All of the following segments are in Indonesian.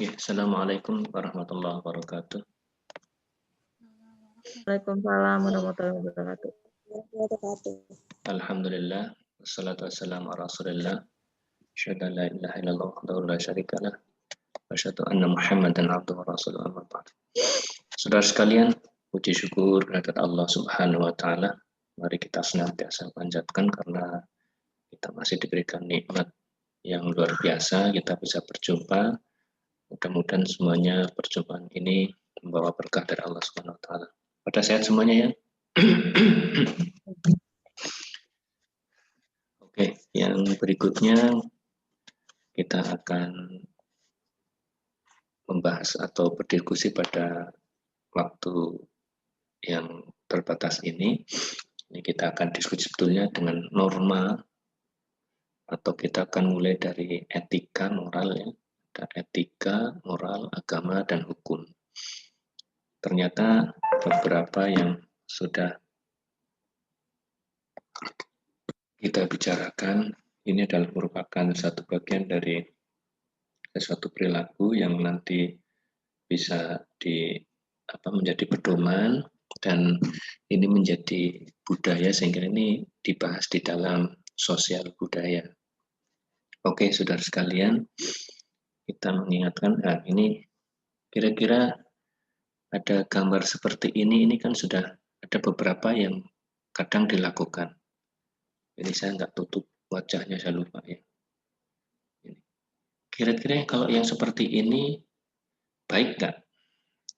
Ya, Assalamualaikum warahmatullahi wabarakatuh. Waalaikumsalam warahmatullahi wabarakatuh. Alhamdulillah, wassalatu wassalamu ala rasulillah. Asyhadu an la ilaha illallah wahdahu la syarikalah. Wa asyhadu anna Muhammadan abduhu wa rasuluhu amma ba'd. Saudara sekalian, puji syukur kehadirat Allah Subhanahu wa taala. Mari kita senantiasa panjatkan karena kita masih diberikan nikmat yang luar biasa, kita bisa berjumpa. Mudah-mudahan semuanya perjumpaan ini membawa berkah dari Allah Subhanahu wa taala. Pada sehat semuanya ya. Oke, yang berikutnya kita akan membahas atau berdiskusi pada waktu yang terbatas ini. Ini kita akan diskusi sebetulnya dengan norma atau kita akan mulai dari etika moral ya. Ada etika, moral, agama, dan hukum. Ternyata beberapa yang sudah kita bicarakan ini adalah merupakan satu bagian dari suatu perilaku yang nanti bisa menjadi pedoman dan ini menjadi budaya sehingga ini dibahas di dalam sosial budaya. Oke, saudara sekalian, kita mengingatkan ini kira-kira ada gambar seperti ini kan sudah ada beberapa yang kadang dilakukan. Ini saya nggak tutup wajahnya, saya lupa ya. Kira-kira kalau yang seperti ini baik nggak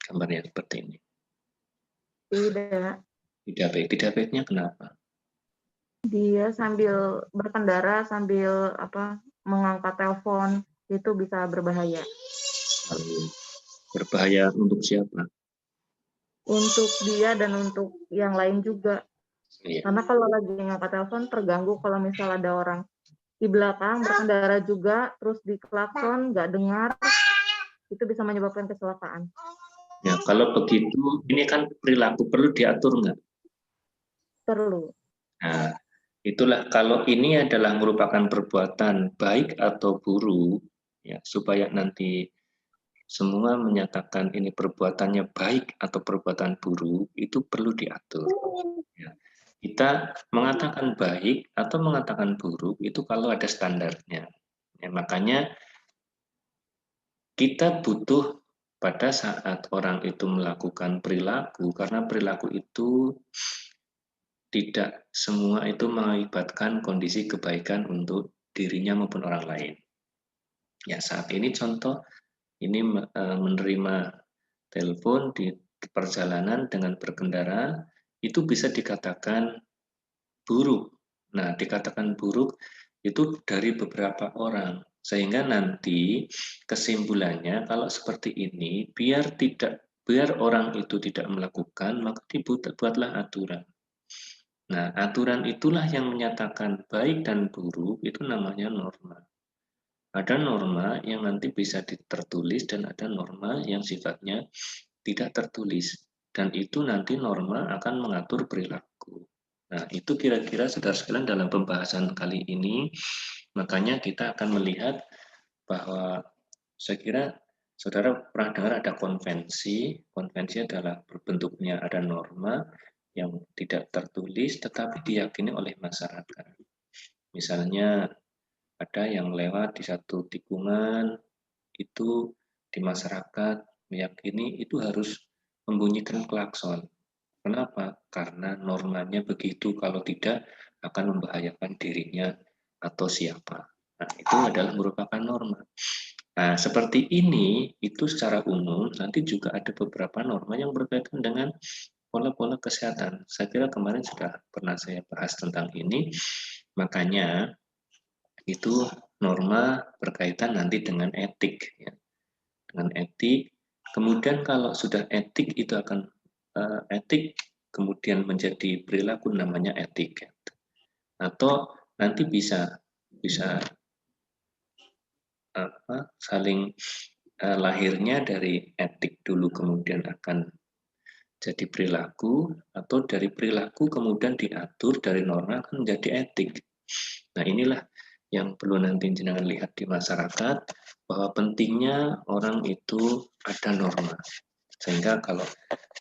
gambarnya seperti ini? Tidak. Tidak baik. Tidak baiknya kenapa? Dia sambil berkendara sambil mengangkat telepon itu bisa berbahaya. Berbahaya untuk siapa? Untuk dia dan untuk yang lain juga. Iya. Karena kalau lagi ngangkat telepon terganggu kalau misal ada orang di belakang berkendara juga terus diklakson nggak dengar, itu bisa menyebabkan kecelakaan. Ya, kalau begitu ini kan perilaku perlu diatur nggak? Perlu. Nah, itulah kalau ini adalah merupakan perbuatan baik atau buruk, ya supaya nanti semua menyatakan ini perbuatannya baik atau perbuatan buruk, itu perlu diatur. Ya. Kita mengatakan baik atau mengatakan buruk itu kalau ada standarnya. Ya, makanya kita butuh pada saat orang itu melakukan perilaku, karena perilaku itu tidak semua itu mengakibatkan kondisi kebaikan untuk dirinya maupun orang lain. Ya, saat ini contoh ini menerima telepon di perjalanan dengan berkendara itu bisa dikatakan buruk. Nah, dikatakan buruk itu dari beberapa orang. Sehingga nanti kesimpulannya kalau seperti ini biar orang itu tidak melakukan, maka dibuatlah aturan. Nah, aturan itulah yang menyatakan baik dan buruk itu namanya norma. Ada norma yang nanti bisa tertulis dan ada norma yang sifatnya tidak tertulis. Dan itu nanti norma akan mengatur perilaku. Nah, itu kira-kira saudara sekalian dalam pembahasan kali ini, makanya kita akan melihat bahwa saya kira saudara pernah dengar ada konvensi. Konvensi adalah berbentuknya ada norma yang tidak tertulis tetapi diyakini oleh masyarakat. Misalnya ada yang lewat di satu tikungan itu di masyarakat meyakini itu harus membunyikan klakson. Kenapa? Karena normanya begitu, kalau tidak akan membahayakan dirinya atau siapa. Nah, itu adalah merupakan norma. Nah, seperti ini, itu secara umum nanti juga ada beberapa norma yang berkaitan dengan pola-pola kesehatan. Saya kira kemarin sudah pernah saya bahas tentang ini, makanya itu norma berkaitan nanti dengan etik. Ya. Dengan etik, kemudian kalau sudah etik itu akan etik, kemudian menjadi perilaku namanya etik. Atau nanti bisa saling lahirnya dari etik dulu kemudian akan jadi perilaku, atau dari perilaku kemudian diatur dari norma akan menjadi etik. Nah, inilah yang perlu nanti jenengan lihat di masyarakat, bahwa pentingnya orang itu ada norma. Sehingga kalau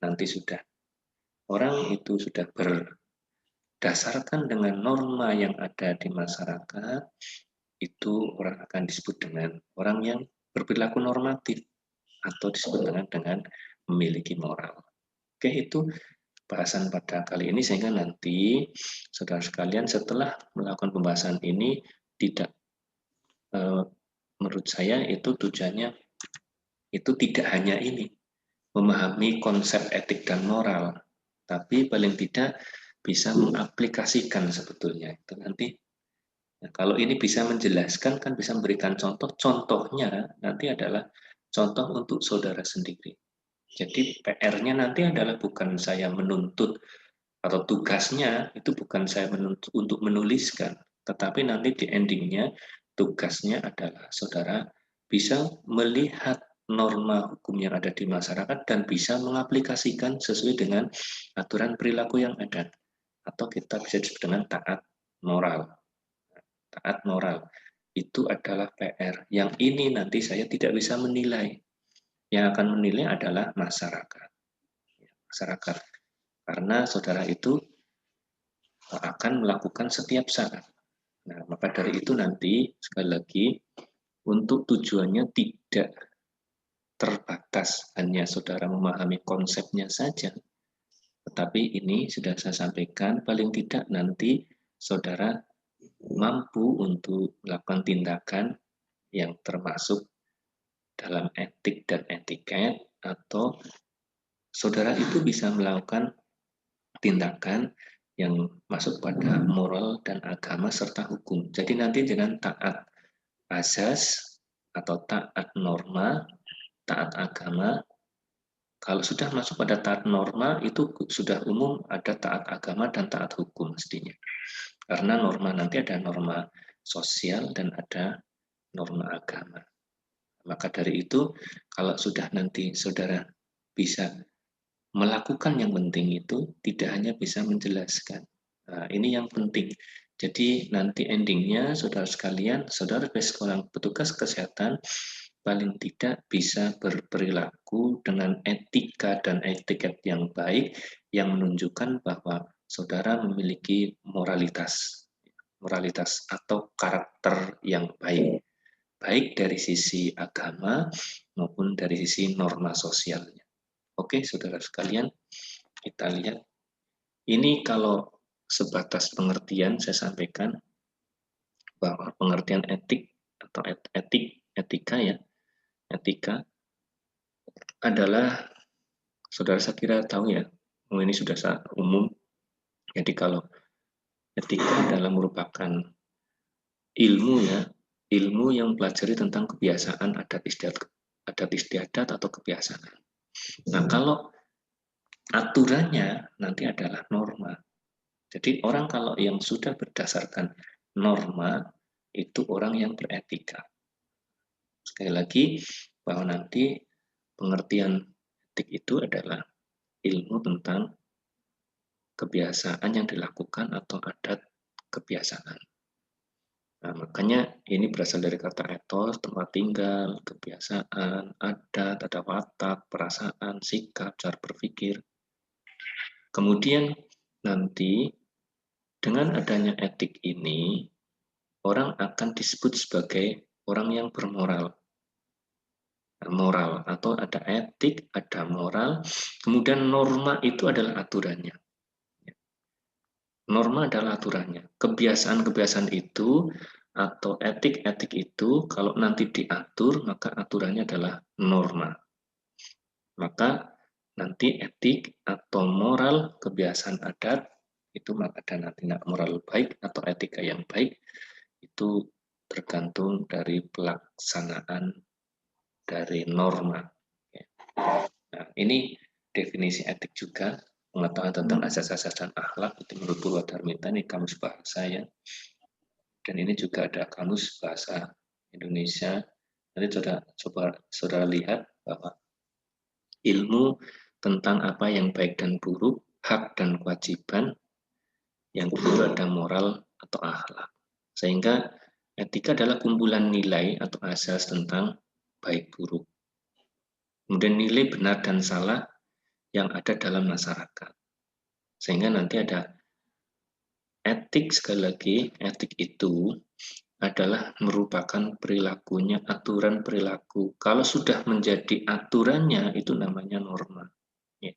nanti orang itu sudah berdasarkan dengan norma yang ada di masyarakat, itu orang akan disebut dengan orang yang berperilaku normatif atau disebut dengan memiliki moral. Oke, itu bahasan pada kali ini, sehingga nanti saudara sekalian setelah melakukan pembahasan ini tidak menurut saya itu tujuannya itu tidak hanya ini memahami konsep etik dan moral, tapi paling tidak bisa mengaplikasikan sebetulnya itu nanti. Nah, kalau ini bisa menjelaskan kan bisa memberikan contoh, contohnya nanti adalah contoh untuk saudara sendiri. Jadi PR-nya nanti adalah bukan saya menuntut atau tugasnya itu bukan saya menuntut untuk menuliskan, tetapi nanti di endingnya tugasnya adalah saudara bisa melihat norma hukum yang ada di masyarakat dan bisa mengaplikasikan sesuai dengan aturan perilaku yang ada, atau kita bisa disebut dengan taat moral. Taat moral itu adalah PR. Yang ini nanti saya tidak bisa menilai. Yang akan menilai adalah masyarakat. Masyarakat. Karena saudara itu akan melakukan setiap saat. Nah, maka dari itu nanti sekali lagi untuk tujuannya tidak terbatas hanya saudara memahami konsepnya saja, tetapi ini sudah saya sampaikan paling tidak nanti saudara mampu untuk melakukan tindakan yang termasuk dalam etik dan etiket, atau saudara itu bisa melakukan tindakan yang masuk pada moral dan agama serta hukum. Jadi nanti dengan taat asas atau taat norma, taat agama, kalau sudah masuk pada taat norma itu sudah umum ada taat agama dan taat hukum mestinya. Karena norma nanti ada norma sosial dan ada norma agama. Maka dari itu kalau sudah nanti saudara bisa melakukan yang penting itu tidak hanya bisa menjelaskan. Nah, ini yang penting. Jadi nanti endingnya saudara sekalian, saudara sebagai seorang petugas kesehatan paling tidak bisa berperilaku dengan etika dan etiket yang baik yang menunjukkan bahwa saudara memiliki moralitas atau karakter yang baik, baik dari sisi agama maupun dari sisi norma sosialnya. Oke, saudara sekalian, kita lihat. Ini kalau sebatas pengertian saya sampaikan bahwa pengertian etik atau etika ya, etika adalah, saudara saya kira tahu ya, ini sudah umum. Jadi kalau etika adalah merupakan ilmu ya, ilmu yang pelajari tentang kebiasaan adat istiadat atau kebiasaan. Nah, kalau aturannya nanti adalah norma. Jadi orang kalau yang sudah berdasarkan norma itu orang yang beretika. Sekali lagi bahwa nanti pengertian etik itu adalah ilmu tentang kebiasaan yang dilakukan atau adat kebiasaan. Nah, makanya ini berasal dari kata etos, tempat tinggal, kebiasaan, adat, ada watak, perasaan, sikap, cara berpikir. Kemudian nanti dengan adanya etik ini, orang akan disebut sebagai orang yang bermoral. Moral atau ada etik, ada moral, kemudian norma itu adalah aturannya. Norma adalah aturannya. Kebiasaan-kebiasaan itu atau etik-etik itu kalau nanti diatur, maka aturannya adalah norma. Maka nanti etik atau moral kebiasaan adat itu maka ada nanti moral baik atau etika yang baik itu tergantung dari pelaksanaan dari norma. Nah, ini definisi etik juga, pengetahuan tentang asas-asas dan akhlak itu menurut Purwadarmita, ini kamus bahasa ya. Dan ini juga ada kamus bahasa Indonesia. Nanti saudara lihat bahwa ilmu tentang apa yang baik dan buruk, hak dan kewajiban, yang kedua ada moral atau akhlak. Sehingga Etika adalah kumpulan nilai atau asas tentang baik buruk. Kemudian nilai benar dan salah yang ada dalam masyarakat. Sehingga nanti ada etik, sekali lagi, etik itu adalah merupakan perilakunya, aturan perilaku. Kalau sudah menjadi aturannya, itu namanya norma. Ya,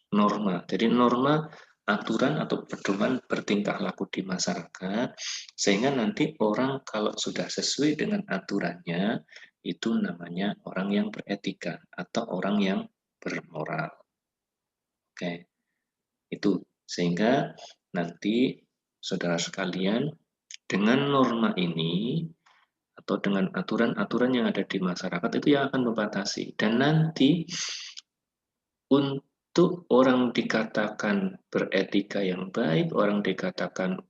norma. Jadi norma, aturan atau pedoman bertingkah laku di masyarakat, sehingga nanti orang kalau sudah sesuai dengan aturannya, itu namanya orang yang beretika atau orang yang bermoral. Oke, itu. Sehingga nanti saudara sekalian, dengan norma ini atau dengan aturan-aturan yang ada di masyarakat itu yang akan membatasi. Dan nanti untuk orang dikatakan beretika yang baik, orang dikatakan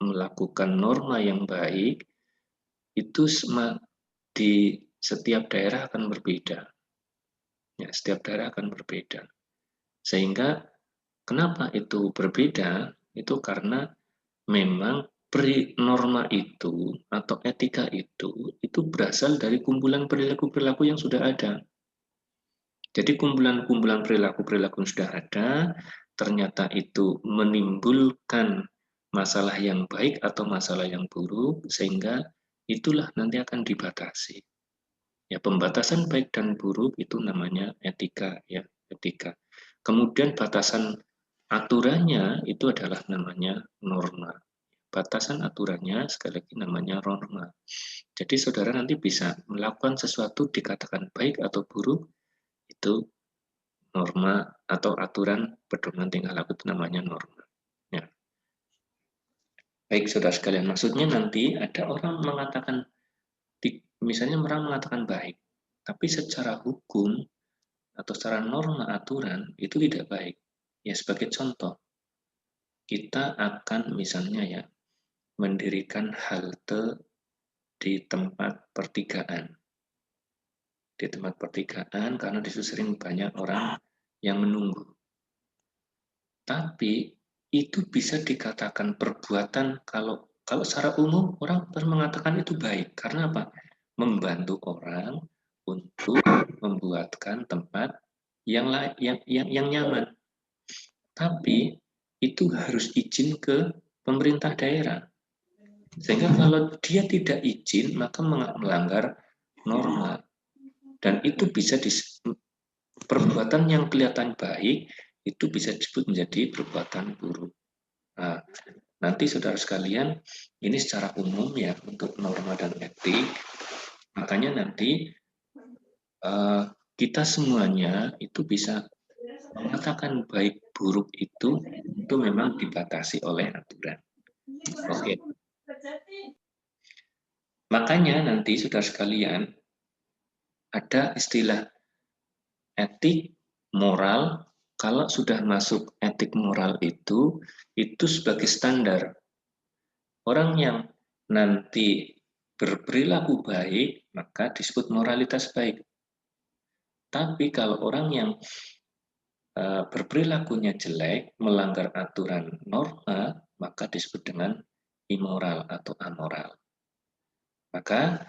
melakukan norma yang baik, itu di setiap daerah akan berbeda. Ya, setiap daerah akan berbeda. Sehingga kenapa itu berbeda? Itu karena memang norma itu atau etika itu berasal dari kumpulan perilaku-perilaku yang sudah ada. Jadi kumpulan-kumpulan perilaku-perilaku yang sudah ada, ternyata itu menimbulkan masalah yang baik atau masalah yang buruk, sehingga itulah nanti akan dibatasi. Ya, pembatasan baik dan buruk itu namanya etika, ya, etika. Kemudian batasan aturannya itu adalah namanya norma. Batasan aturannya sekali lagi namanya norma. Jadi saudara nanti bisa melakukan sesuatu dikatakan baik atau buruk, itu norma atau aturan pedoman tingkah laku itu namanya norma. Ya. Baik saudara sekalian, maksudnya nanti ada orang mengatakan, misalnya orang mengatakan baik, tapi secara hukum atau secara norma aturan itu tidak baik. Ya, sebagai contoh, kita akan misalnya ya mendirikan halte di tempat pertigaan. Di tempat pertigaan karena di situ sering banyak orang yang menunggu. Tapi itu bisa dikatakan perbuatan kalau secara umum orang mengatakan itu baik. Karena apa? Membantu orang untuk membuatkan tempat yang nyaman. Tapi itu harus izin ke pemerintah daerah. Sehingga kalau dia tidak izin, maka melanggar norma. Dan itu bisa perbuatan yang kelihatan baik, itu bisa disebut menjadi perbuatan buruk. Nah, nanti saudara sekalian, ini secara umum ya untuk norma dan etik. Makanya nanti kita semuanya itu bisa mengatakan baik buruk itu memang dibatasi oleh aturan. Oke. Makanya nanti saudara sekalian ada istilah etik, moral. Kalau sudah masuk etik moral itu sebagai standar. Orang yang nanti berperilaku baik, maka disebut moralitas baik. Tapi kalau orang yang berperilakunya jelek, melanggar aturan norma, maka disebut dengan immoral atau amoral. Maka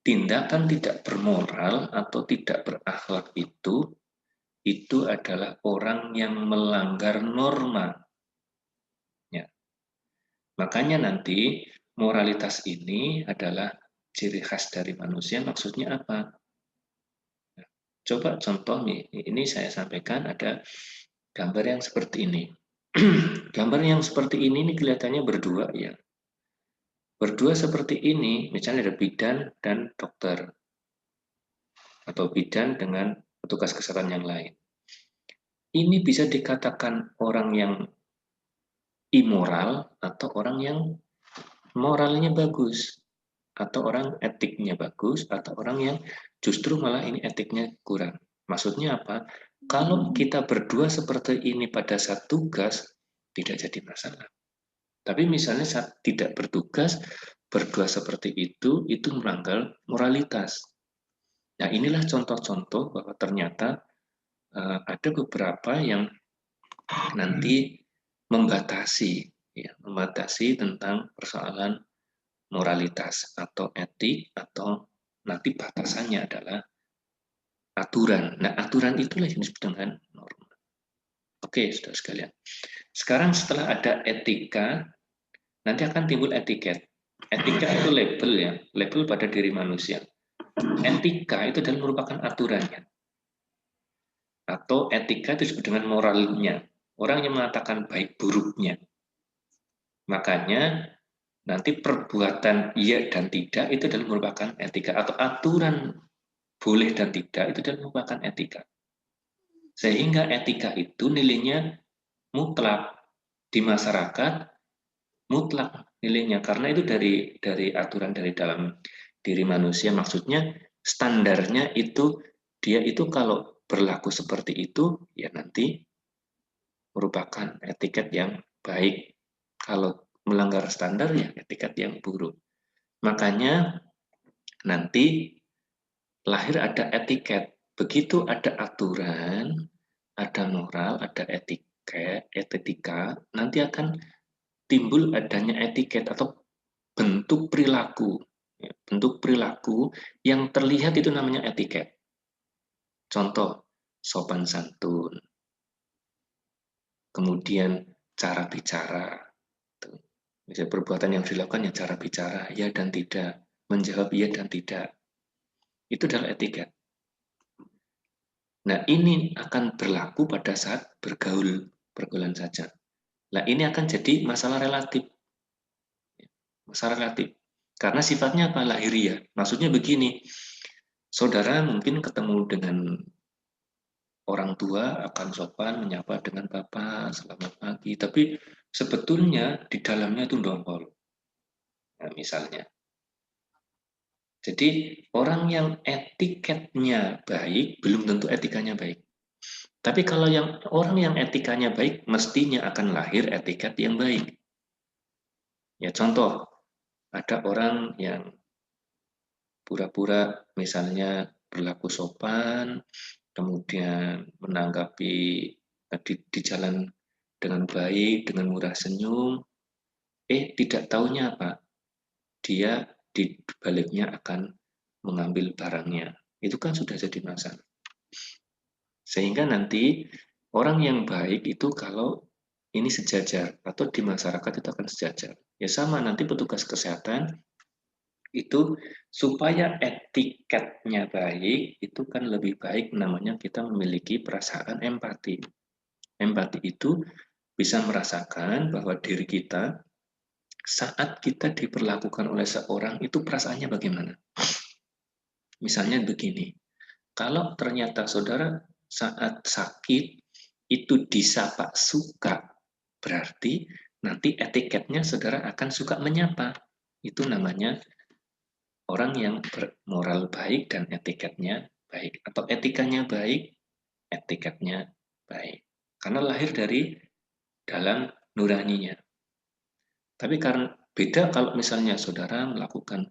tindakan tidak bermoral atau tidak berakhlak itu adalah orang yang melanggar norma. Ya. Makanya nanti moralitas ini adalah ciri khas dari manusia. Maksudnya apa? Nah, coba contoh nih, ini saya sampaikan ada gambar yang seperti ini. Gambar yang seperti ini kelihatannya berdua ya. Berdua seperti ini, misalnya ada bidan dan dokter. Atau bidan dengan petugas kesehatan yang lain. Ini bisa dikatakan orang yang immoral atau orang yang moralnya bagus. Atau orang etiknya bagus, atau orang yang justru malah ini etiknya kurang. Maksudnya apa? Kalau kita berdua seperti ini pada saat tugas, tidak jadi masalah. Tapi misalnya saat tidak bertugas, berdua seperti itu melanggar moralitas. Nah, inilah contoh-contoh bahwa ternyata ada beberapa yang nanti membatasi tentang persoalan moralitas atau etik, atau nanti batasannya adalah aturan. Nah, aturan itulah yang disebut dengan norma. Oke, saudara sekalian. Sekarang setelah ada etika, nanti akan timbul etiket. Etika itu label ya, label pada diri manusia. Etika itu adalah merupakan aturannya. Atau etika itu disebut dengan moralnya. Orang yang mengatakan baik buruknya. Makanya nanti perbuatan iya dan tidak itu adalah merupakan etika. Atau aturan boleh dan tidak itu adalah merupakan etika. Sehingga etika itu nilainya mutlak di masyarakat, mutlak nilainya karena itu dari aturan dari dalam diri manusia. Maksudnya standarnya itu dia itu kalau berlaku seperti itu ya nanti merupakan etiket yang baik. Kalau melanggar standar ya etiket yang buruk. Makanya nanti lahir ada etiket. Begitu ada aturan, ada moral, ada etika, nanti akan timbul adanya etiket atau bentuk perilaku. Bentuk perilaku yang terlihat itu namanya etiket. Contoh, sopan santun. Kemudian cara bicara. Misalnya perbuatan yang dilakukan ya cara bicara, ya dan tidak. Menjawab ya dan tidak. Itu adalah etiket. Nah, ini akan berlaku pada saat pergaulan saja. Nah, ini akan jadi masalah relatif. Masalah relatif. Karena sifatnya apa? Lahiriah. Maksudnya begini, saudara mungkin ketemu dengan orang tua akan sopan menyapa dengan Bapak, selamat pagi. Tapi sebetulnya di dalamnya itu dongkol. Nah, misalnya. Jadi orang yang etiketnya baik, belum tentu etikanya baik. Tapi kalau orang yang etikanya baik, mestinya akan lahir etiket yang baik. Ya contoh, ada orang yang pura-pura misalnya berlaku sopan, kemudian menanggapi di jalan dengan baik, dengan murah senyum, tidak taunya apa? Dia di baliknya akan mengambil barangnya. Itu kan sudah jadi masalah. Sehingga nanti orang yang baik itu kalau ini sejajar atau di masyarakat itu akan sejajar. Ya sama nanti petugas kesehatan itu supaya etiketnya baik itu kan lebih baik namanya kita memiliki perasaan empati. Empati itu bisa merasakan bahwa diri kita saat kita diperlakukan oleh seorang itu perasaannya bagaimana. Misalnya begini, kalau ternyata saudara saat sakit itu disapa suka, berarti nanti etiketnya saudara akan suka menyapa. Itu namanya orang yang bermoral baik dan etiketnya baik. Atau etikanya baik, etiketnya baik. Karena lahir dari dalam nuraninya. Tapi karena beda kalau misalnya saudara melakukan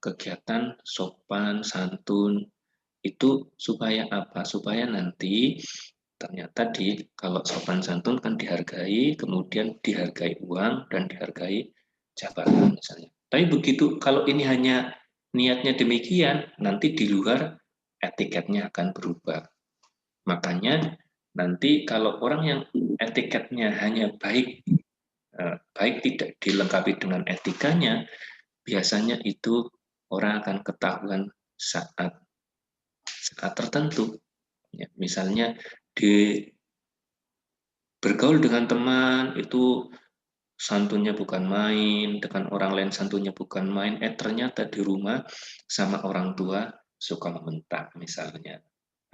kegiatan sopan, santun, itu supaya apa? Supaya nanti ternyata kalau sopan santun kan dihargai, kemudian dihargai uang dan dihargai jabatan misalnya. Tapi begitu kalau ini hanya niatnya demikian, nanti di luar etiketnya akan berubah. Makanya nanti kalau orang yang etiketnya hanya baik, baik tidak dilengkapi dengan etikanya, biasanya itu orang akan ketahuan saat tertentu. Ya, misalnya di bergaul dengan teman itu santunnya bukan main, dengan orang lain santunnya bukan main, ternyata di rumah sama orang tua suka membentak misalnya.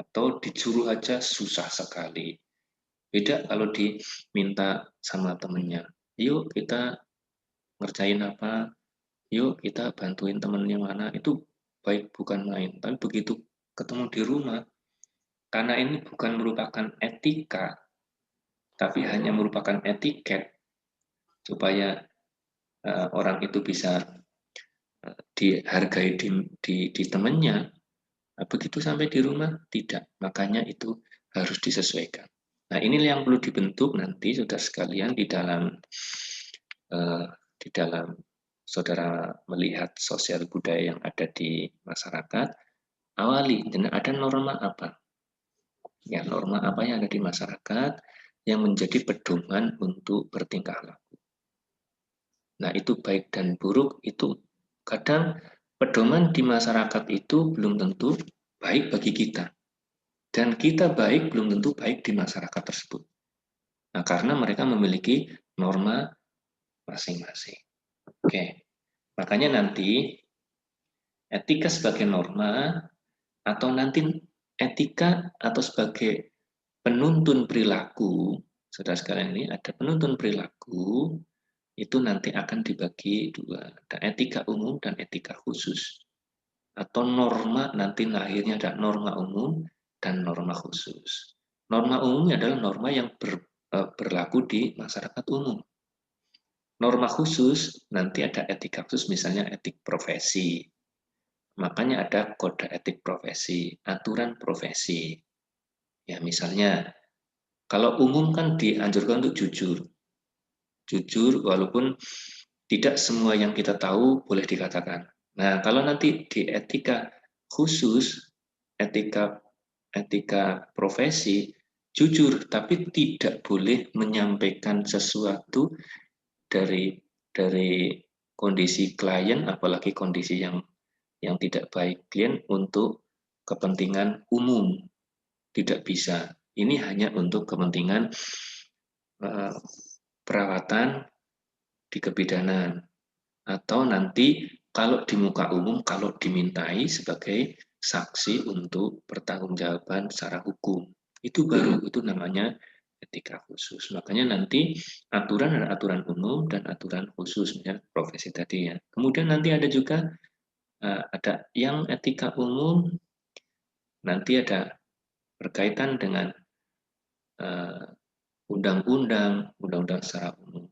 Atau disuruh aja susah sekali. Beda kalau diminta sama temennya, yuk kita ngerjain apa, yuk kita bantuin temen yang mana, itu baik bukan main. Tapi begitu ketemu di rumah, karena ini bukan merupakan etika, tapi hanya merupakan etiket, supaya orang itu bisa dihargai di temannya. Nah, begitu sampai di rumah tidak, makanya itu harus disesuaikan. Nah, ini yang perlu dibentuk nanti saudara sekalian di dalam saudara melihat sosial budaya yang ada di masyarakat, awali dengan ada norma apa? Ya, norma apa yang ada di masyarakat yang menjadi pedoman untuk bertingkah laku. Nah, itu baik dan buruk itu kadang pedoman di masyarakat itu belum tentu baik bagi kita. Dan kita baik belum tentu baik di masyarakat tersebut. Nah, karena mereka memiliki norma masing-masing. Oke, makanya nanti etika sebagai norma atau nanti etika atau sebagai penuntun perilaku, saudara sekalian ini ada penuntun perilaku, itu nanti akan dibagi dua, ada etika umum dan etika khusus. Atau norma nanti lahirnya ada norma umum dan norma khusus. Norma umum adalah norma yang berlaku di masyarakat umum. Norma khusus nanti ada etika khusus, misalnya etik profesi. Makanya ada kode etik profesi, aturan profesi. Ya, misalnya kalau umum kan dianjurkan untuk jujur. Jujur walaupun tidak semua yang kita tahu boleh dikatakan. Nah, kalau nanti di etika khusus, etika profesi, jujur tapi tidak boleh menyampaikan sesuatu dari kondisi klien, apalagi kondisi yang tidak baik klien untuk kepentingan umum. Tidak bisa. Ini hanya untuk kepentingan perawatan di kebidanan. Atau nanti kalau di muka umum, kalau dimintai sebagai saksi untuk pertanggungjawaban secara hukum. Itu baru, itu namanya etika khusus. Makanya nanti aturan ada aturan umum dan aturan khusus, ya, profesi tadi ya. Kemudian nanti ada juga ada yang etika umum, nanti ada berkaitan dengan undang-undang secara umum.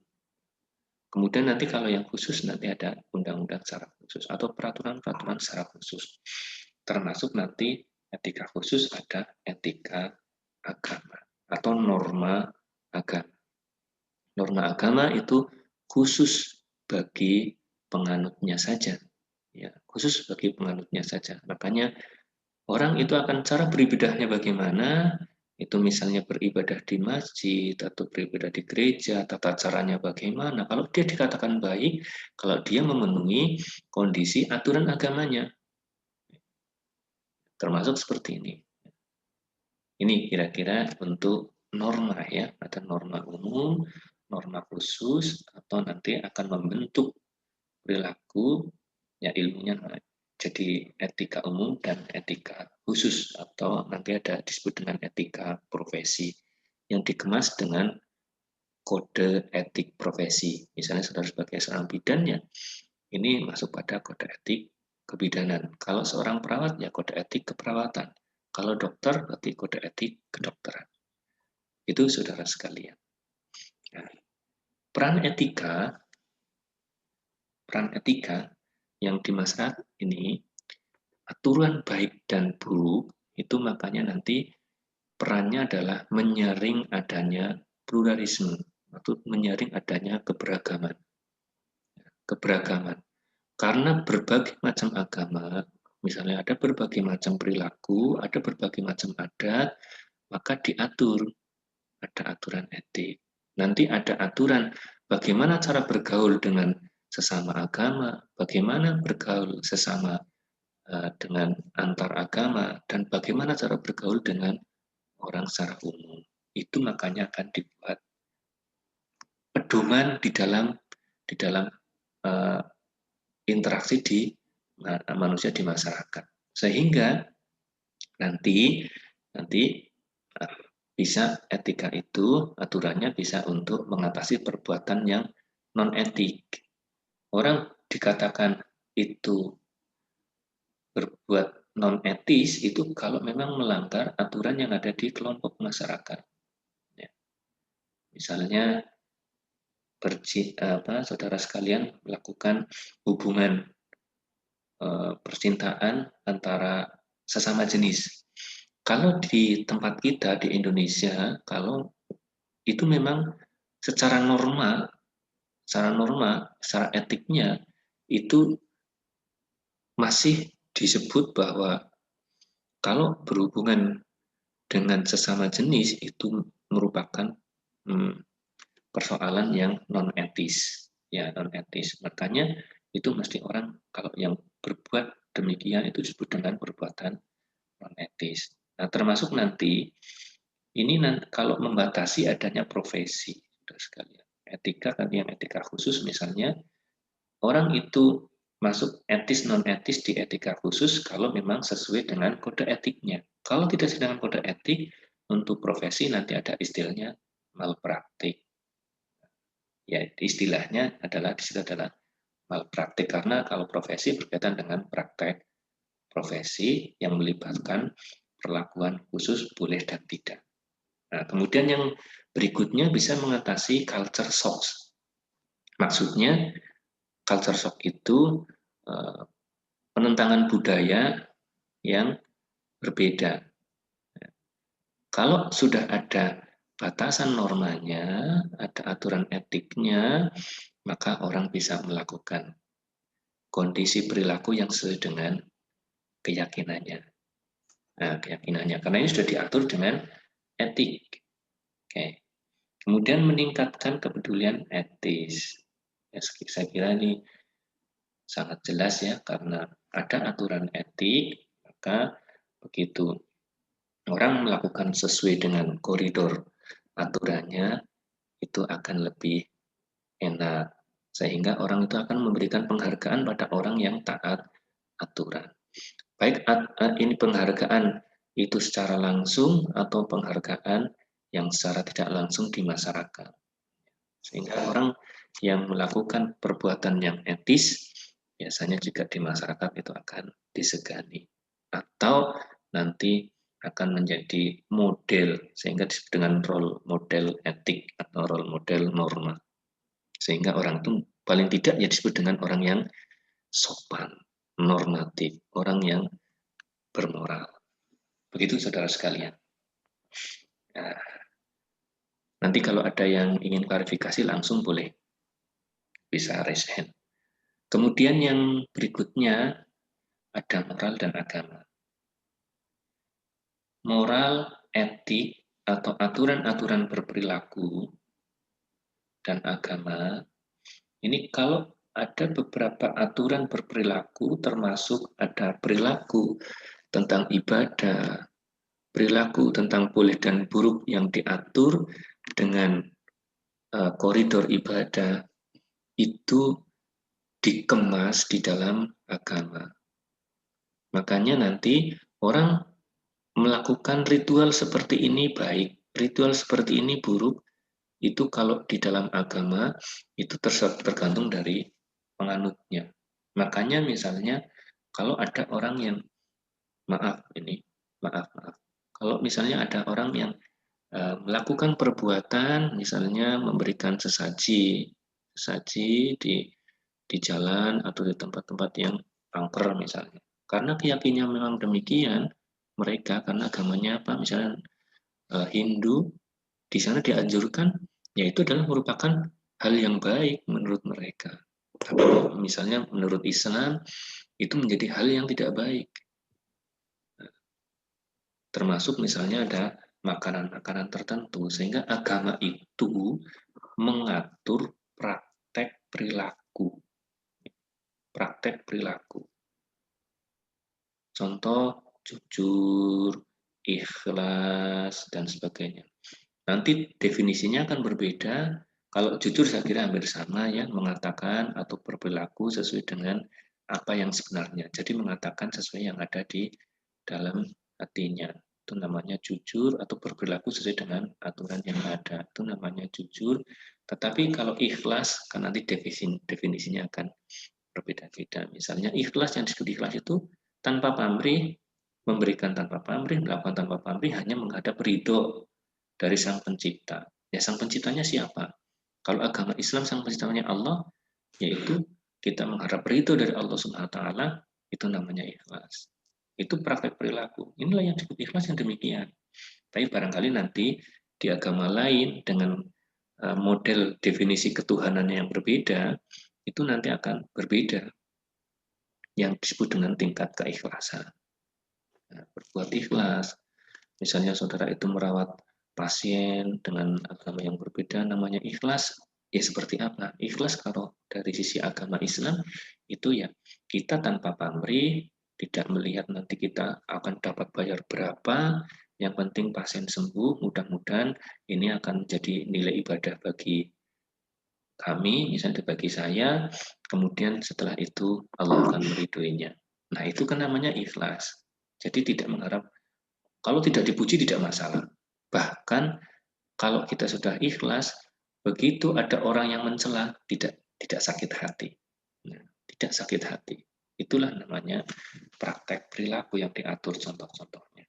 Kemudian nanti kalau yang khusus nanti ada undang-undang secara khusus atau peraturan-peraturan secara khusus. Termasuk nanti etika khusus ada etika agama atau norma agama. Norma agama itu khusus bagi penganutnya saja. Ya, khusus bagi penganutnya saja. Makanya orang itu akan cara beribadahnya bagaimana, itu misalnya beribadah di masjid atau beribadah di gereja, tata caranya bagaimana. Kalau dia dikatakan baik, kalau dia memenuhi kondisi aturan agamanya. Termasuk seperti ini. Ini kira-kira untuk norma ya, ada norma umum, norma khusus, atau nanti akan membentuk perilaku, ya ilmunya jadi etika umum dan etika khusus, atau nanti ada disebut dengan etika profesi yang dikemas dengan kode etik profesi. Misalnya saudara sebagai seorang bidan ya, ini masuk pada kode etik kebidanan. Kalau seorang perawat ya kode etik keperawatan. Kalau dokter berarti kode etik kedokteran. Itu saudara sekalian. Nah, peran etika yang di masyarakat ini, aturan baik dan buruk itu makanya nanti perannya adalah menyaring adanya pluralisme atau menyaring adanya keberagaman. Karena berbagai macam agama, misalnya ada berbagai macam perilaku, ada berbagai macam adat, maka diatur, ada aturan etik. Nanti ada aturan bagaimana cara bergaul dengan sesama agama, bagaimana bergaul sesama dengan antar agama, dan bagaimana cara bergaul dengan orang secara umum. Itu makanya akan dibuat pedoman di dalam interaksi di manusia di masyarakat, sehingga nanti bisa etika itu aturannya bisa untuk mengatasi perbuatan yang non etik. Orang dikatakan itu berbuat non etis itu kalau memang melanggar aturan yang ada di kelompok masyarakat. Ya. Misalnya saudara sekalian melakukan hubungan percintaan antara sesama jenis. Kalau di tempat kita di Indonesia, kalau itu memang secara norma, secara etiknya itu masih disebut bahwa kalau berhubungan dengan sesama jenis itu merupakan persoalan yang non etis, ya non etis. Makanya itu mesti orang kalau yang berbuat demikian itu disebut dengan perbuatan non etis. Nah, termasuk nanti ini kalau membatasi adanya profesi, saudara sekalian. Etika kan yang etika khusus misalnya orang itu masuk etis non etis di etika khusus kalau memang sesuai dengan kode etiknya. Kalau tidak sesuai dengan kode etik untuk profesi nanti ada istilahnya malpraktik. Ya, istilahnya adalah di situ adalah malpraktik karena kalau profesi berkaitan dengan praktek profesi yang melibatkan perlakuan khusus boleh dan tidak. Nah, kemudian yang berikutnya bisa mengatasi culture shock. Maksudnya culture shock itu penentangan budaya yang berbeda. Kalau sudah ada batasan normanya, ada aturan etiknya, maka orang bisa melakukan kondisi perilaku yang sesuai dengan keyakinannya. Nah, keyakinannya. Karena ini sudah diatur dengan etik. Oke. Kemudian meningkatkan kepedulian etis. Ya, saya kira ini sangat jelas ya, karena ada aturan etik, maka begitu orang melakukan sesuai dengan koridor aturannya, itu akan lebih enak. Sehingga orang itu akan memberikan penghargaan pada orang yang taat aturan. Baik ini penghargaan itu secara langsung atau penghargaan yang secara tidak langsung di masyarakat. Sehingga orang yang melakukan perbuatan yang etis biasanya juga di masyarakat itu akan disegani. Atau nanti akan menjadi model sehingga disebut dengan role model etik atau role model norma. Sehingga orang itu paling tidak ya disebut dengan orang yang sopan, normatif, orang yang bermoral. Begitu saudara sekalian. Nah, nanti kalau ada yang ingin klarifikasi langsung boleh bisa raise hand. Kemudian yang berikutnya ada moral dan agama. Moral, etik, atau aturan-aturan berperilaku dan agama, ini kalau ada beberapa aturan berperilaku termasuk ada perilaku tentang ibadah, perilaku tentang boleh dan buruk yang diatur dengan koridor ibadah itu dikemas di dalam agama. Makanya nanti orang melakukan ritual seperti ini baik, ritual seperti ini buruk, itu kalau di dalam agama itu tergantung dari penganutnya. Makanya misalnya kalau ada orang yang maaf, kalau misalnya ada orang yang melakukan perbuatan, misalnya memberikan sesaji di jalan atau di tempat-tempat yang angker misalnya. Karena keyakinannya memang demikian, mereka karena agamanya apa, misalnya Hindu, di sana dianjurkan, yaitu adalah merupakan hal yang baik menurut mereka. Tapi misalnya menurut Islam itu menjadi hal yang tidak baik. Termasuk misalnya ada makanan-makanan tertentu, sehingga agama itu mengatur praktek perilaku. Praktek perilaku. Contoh, jujur, ikhlas, dan sebagainya. Nanti definisinya akan berbeda. Kalau jujur saya kira hampir sama ya, mengatakan atau berperilaku sesuai dengan apa yang sebenarnya. Jadi mengatakan sesuai yang ada di dalam hatinya. Itu namanya jujur atau berperilaku sesuai dengan aturan yang ada. Itu namanya jujur. Tetapi kalau ikhlas, kan nanti definisinya akan berbeda-beda. Misalnya ikhlas, yang disebut ikhlas itu tanpa pamrih, memberikan tanpa pamrih, melakukan tanpa pamrih, hanya menghadap ridho dari Sang Pencipta. Ya, Sang Penciptanya siapa? Kalau agama Islam, Sang Penciptanya Allah, yaitu kita mengharap ridho dari Allah Subhanahu wa taala, itu namanya ikhlas. Itu praktek perilaku. Inilah yang disebut ikhlas yang demikian. Tapi barangkali nanti di agama lain dengan model definisi ketuhanan yang berbeda, itu nanti akan berbeda. yang disebut dengan tingkat keikhlasan. Nah, berbuat ikhlas, misalnya saudara itu merawat pasien dengan agama yang berbeda, namanya ikhlas. Ya seperti apa? Ikhlas kalau dari sisi agama Islam itu ya kita tanpa pamrih, tidak melihat nanti kita akan dapat bayar berapa, yang penting pasien sembuh, mudah-mudahan ini akan jadi nilai ibadah bagi kami, misalnya bagi saya, kemudian setelah itu Allah akan meridhoinya. Nah itu kan namanya ikhlas. Jadi tidak mengharap, kalau tidak dipuji tidak masalah. Bahkan kalau kita sudah ikhlas, begitu ada orang yang mencela, tidak sakit hati. Nah, tidak sakit hati. Itulah namanya praktek perilaku yang diatur contoh-contohnya.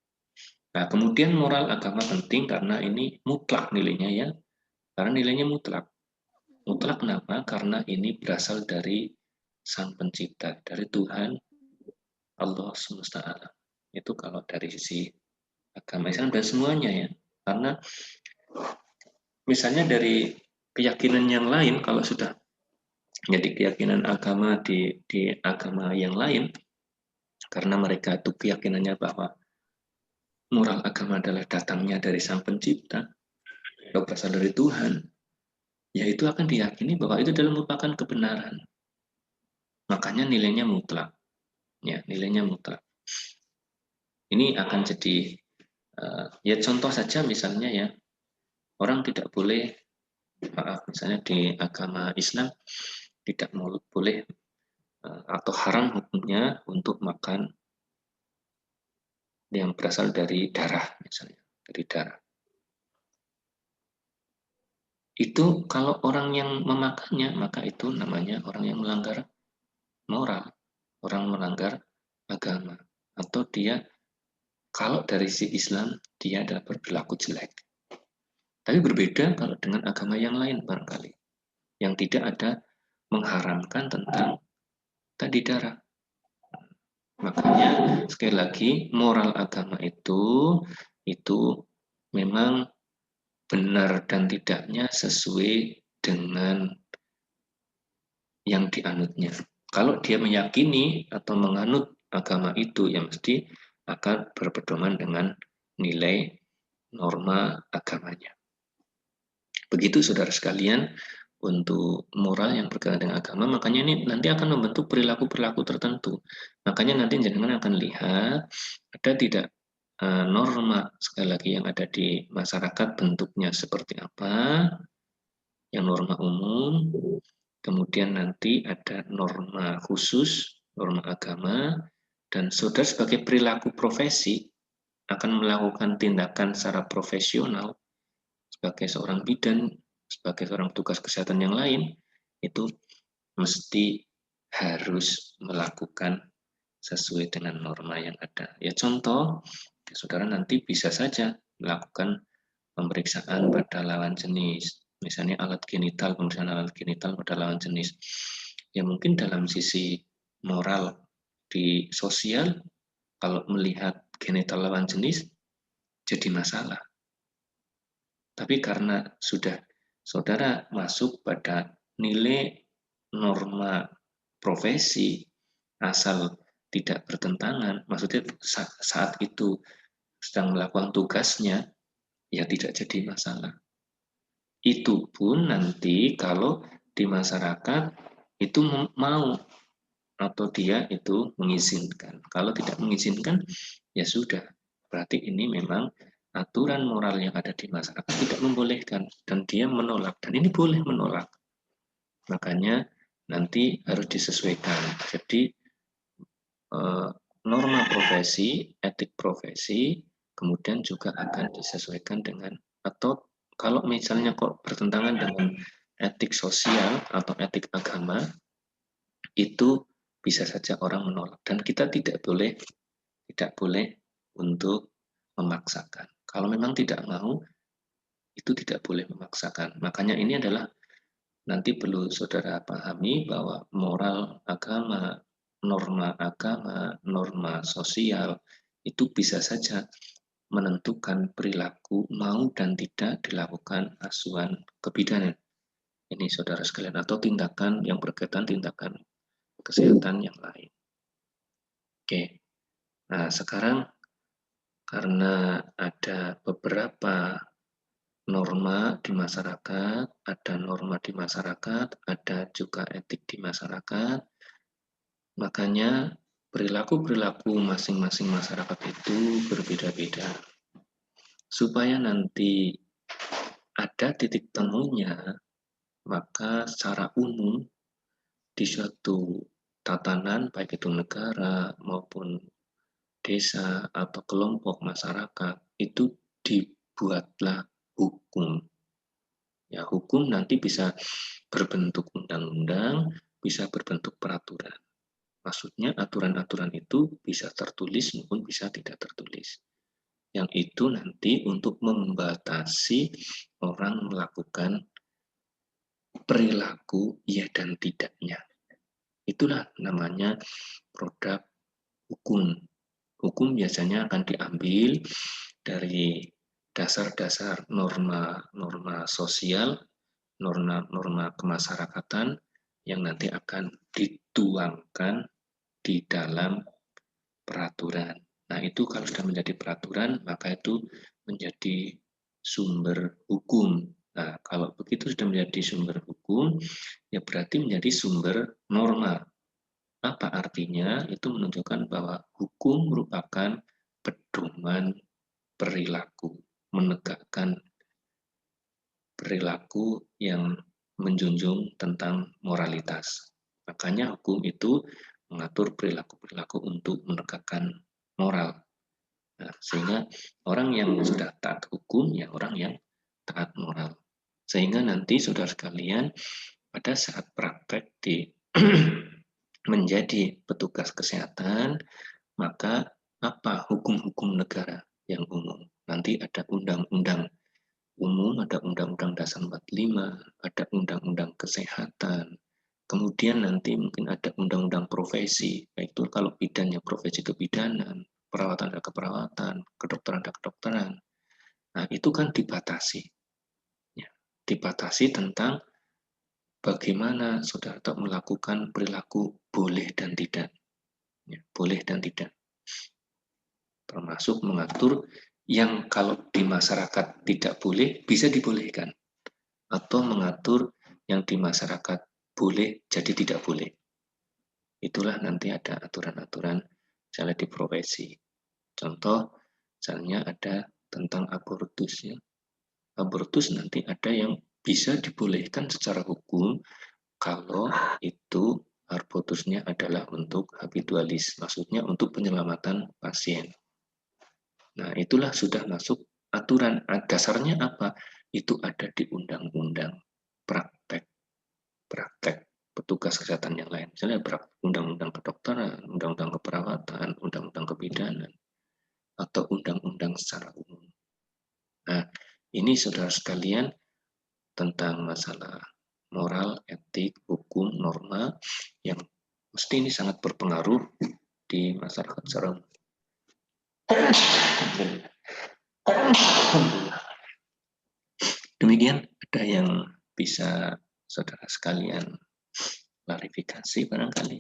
Nah, kemudian moral agama penting karena ini mutlak nilainya ya. Karena nilainya mutlak. Mutlak kenapa? Karena ini berasal dari Sang Pencipta, dari Tuhan Allah semesta alam. Itu kalau dari sisi agama Islam dan semuanya ya. Karena misalnya dari keyakinan yang lain, kalau sudah jadi keyakinan agama di agama yang lain, karena mereka itu keyakinannya bahwa moral agama adalah datangnya dari Sang Pencipta, atau berasal dari Tuhan, ya itu akan diyakini bahwa itu adalah merupakan kebenaran. Makanya nilainya mutlak. Ya, nilainya mutlak. Ini akan jadi ya contoh saja misalnya ya, orang tidak boleh, maaf, misalnya di agama Islam tidak boleh atau haram hukumnya untuk makan yang berasal dari darah, misalnya dari darah. Itu kalau orang yang memakannya, maka itu namanya orang yang melanggar moral, orang melanggar agama, atau dia kalau dari sisi Islam dia adalah berperilaku jelek. Tapi berbeda kalau dengan agama yang lain barangkali, yang tidak ada mengharamkan tentang tadi darah. Makanya sekali lagi moral agama itu memang benar dan tidaknya sesuai dengan yang dianutnya. Kalau dia meyakini atau menganut agama itu, ya mesti akan berpedoman dengan nilai norma agamanya. Begitu saudara sekalian, untuk moral yang berkaitan dengan agama, makanya ini nanti akan membentuk perilaku-perilaku tertentu. Makanya nanti jangan akan lihat ada tidak norma sekali lagi yang ada di masyarakat bentuknya seperti apa, yang norma umum, kemudian nanti ada norma khusus, norma agama, dan saudara sebagai perilaku profesi akan melakukan tindakan secara profesional sebagai seorang bidan, sebagai seorang tugas kesehatan yang lain, itu mesti harus melakukan sesuai dengan norma yang ada. Ya contoh, saudara nanti bisa saja melakukan pemeriksaan pada lawan jenis, misalnya alat genital, pemeriksaan alat genital pada lawan jenis. Ya mungkin dalam sisi moral di sosial, kalau melihat genital lawan jenis, jadi masalah. Tapi karena sudah saudara masuk pada nilai norma profesi, asal tidak bertentangan, maksudnya saat itu sedang melakukan tugasnya, ya tidak jadi masalah. Itu pun nanti kalau di masyarakat itu mau atau dia itu mengizinkan. Kalau tidak mengizinkan, ya sudah. Berarti ini memang aturan moral yang ada di masyarakat tidak membolehkan dan dia menolak, dan ini boleh menolak. Makanya nanti harus disesuaikan. Jadi norma profesi, etik profesi, kemudian juga akan disesuaikan dengan, atau kalau misalnya kok bertentangan dengan etik sosial atau etik agama, itu bisa saja orang menolak, dan kita tidak boleh untuk memaksakan. Kalau memang tidak mau, itu tidak boleh memaksakan. Makanya ini adalah nanti perlu saudara pahami bahwa moral agama, norma sosial itu bisa saja menentukan perilaku mau dan tidak dilakukan asuhan kebidanan. Ini saudara sekalian, atau tindakan yang berkaitan tindakan kesehatan yang lain. Oke. Nah, sekarang karena ada beberapa norma di masyarakat, ada norma di masyarakat, ada juga etik di masyarakat, makanya perilaku-perilaku masing-masing masyarakat itu berbeda-beda. Supaya nanti ada titik temunya, maka secara umum di suatu tatanan, baik itu negara maupun desa atau kelompok masyarakat, itu dibuatlah hukum. Ya, hukum nanti bisa berbentuk undang-undang, bisa berbentuk peraturan. Maksudnya aturan-aturan itu bisa tertulis maupun bisa tidak tertulis. Yang itu nanti untuk membatasi orang melakukan perilaku ya dan tidaknya. Itulah namanya produk hukum. Hukum biasanya akan diambil dari dasar-dasar norma-norma sosial, norma-norma kemasyarakatan yang nanti akan dituangkan di dalam peraturan. Nah, itu kalau sudah menjadi peraturan, maka itu menjadi sumber hukum. Nah, kalau begitu sudah menjadi sumber hukum, ya berarti menjadi sumber norma. Apa artinya? Itu menunjukkan bahwa hukum merupakan pedoman perilaku, menegakkan perilaku yang menjunjung tentang moralitas. Makanya hukum itu mengatur perilaku-perilaku untuk menegakkan moral. Nah, sehingga orang yang sudah taat hukum, ya orang yang taat moral. Sehingga nanti saudara sekalian, pada saat praktek di menjadi petugas kesehatan, maka apa hukum-hukum negara yang umum? Nanti ada undang-undang umum, ada Undang-Undang Dasar 45, ada Undang-Undang Kesehatan, kemudian nanti mungkin ada Undang-Undang Profesi, baik itu kalau bidangnya profesi kebidanan, perawatan ada keperawatan, kedokteran ada kedokteran. Nah, itu kan dibatasi. Ya, dibatasi tentang bagaimana saudara melakukan perilaku boleh dan tidak. Ya, boleh dan tidak. Termasuk mengatur yang kalau di masyarakat tidak boleh, bisa dibolehkan. Atau mengatur yang di masyarakat boleh, jadi tidak boleh. Itulah nanti ada aturan-aturan misalnya di profesi. Contoh, misalnya ada tentang abortus. Ya. Abortus nanti ada yang bisa dibolehkan secara hukum kalau itu abortusnya adalah untuk habitualis, maksudnya untuk penyelamatan pasien. Nah, itulah sudah masuk aturan. Dasarnya apa? Itu ada di undang-undang praktek petugas kesehatan yang lain. Misalnya undang-undang kedokteran, undang-undang keperawatan, undang-undang kebidanan, atau undang-undang secara umum. Nah, ini saudara sekalian tentang masalah moral, etik, hukum, norma yang mesti ini sangat berpengaruh di masyarakat secara umum. Demikian, ada yang bisa saudara sekalian klarifikasi barangkali.